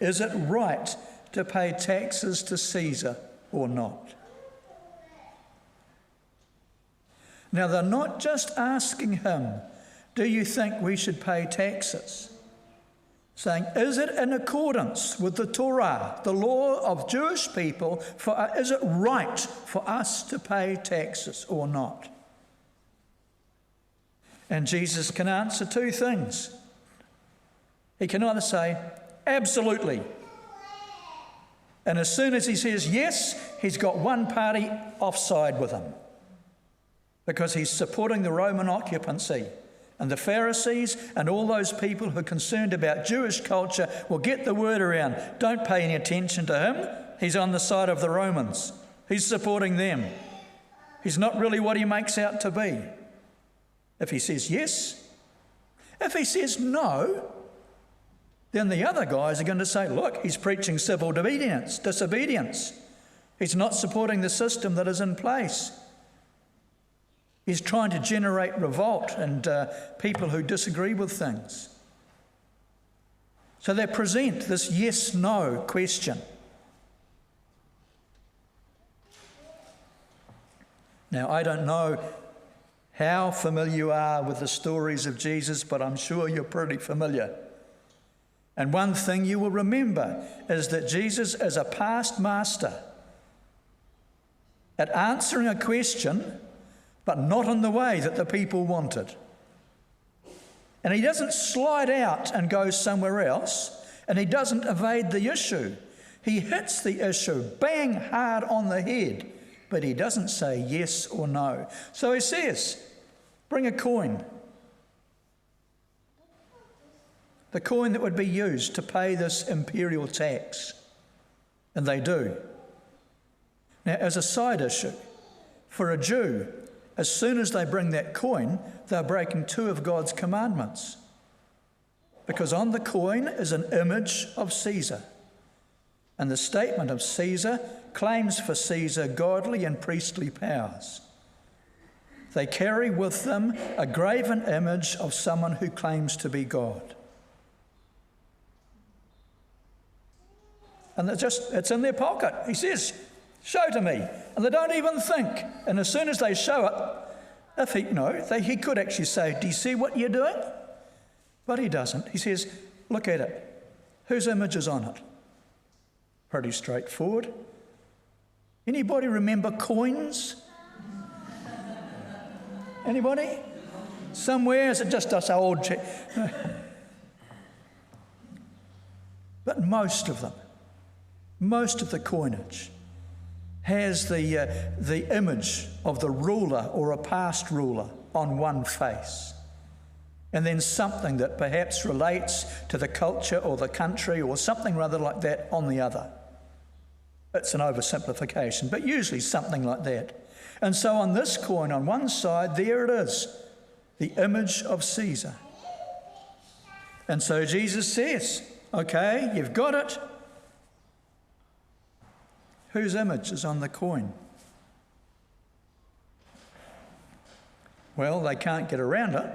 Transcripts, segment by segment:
Is it right to pay taxes to Caesar or not? Now, they're not just asking him, do you think we should pay taxes? Saying, is it in accordance with the toour, the law of Jewish people, is it right for us to pay taxes or not? And Jesus can answer two things. He can either say, absolutely. And as soon as he says yes, he's got one party offside with him, because he's supporting the Roman occupancy. And the Pharisees and all those people who are concerned about Jewish culture will get the word around. Don't pay any attention to him. He's on the side of the Romans. He's supporting them. He's not really what he makes out to be. If he says yes, if he says no, then the other guys are going to say, look, he's preaching civil disobedience. He's not supporting the system that is in place. He's trying to generate revolt and people who disagree with things. So they present this yes-no question. Now, I don't know how familiar you are with the stories of Jesus, but I'm sure you're pretty familiar. And one thing you will remember is that Jesus is a past master at answering a question, but not in the way that the people wanted. And he doesn't slide out and go somewhere else, and he doesn't evade the issue. He hits the issue bang hard on the head, but he doesn't say yes or no. So he says, bring a coin. The coin that would be used to pay this imperial tax. And they do. Now, as a side issue, for a Jew, as soon as they bring that coin, they're breaking two of God's commandments. Because on the coin is an image of Caesar. And the statement of Caesar claims for Caesar godly and priestly powers. They carry with them a graven image of someone who claims to be God. And it's in their pocket. He says, show to me. And they don't even think. And as soon as they show it, he could actually say, do you see what you're doing? But he doesn't. He says, look at it. Whose image is on it? Pretty straightforward. Anybody remember coins? Anybody? Somewhere? Is it just us old? But most of the coinage has the image of the ruler or a past ruler on one face, and then something that perhaps relates to the culture or the country or something rather like that on the other. It's an oversimplification, but usually something like that. And so on this coin, on one side, there it is, the image of Caesar. And so Jesus says, okay, you've got it. Whose image is on the coin? Well, they can't get around it.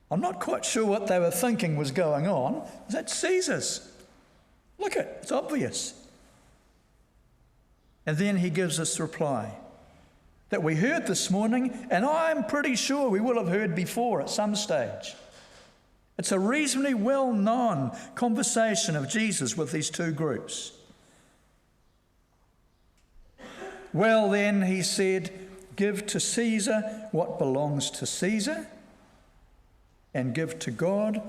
I'm not quite sure what they were thinking was going on. That's Caesar's. Look it's obvious. And then he gives this reply that we heard this morning, and I'm pretty sure we will have heard before at some stage. It's a reasonably well-known conversation of Jesus with these two groups. Well then, he said, give to Caesar what belongs to Caesar, and give to God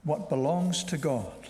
what belongs to God.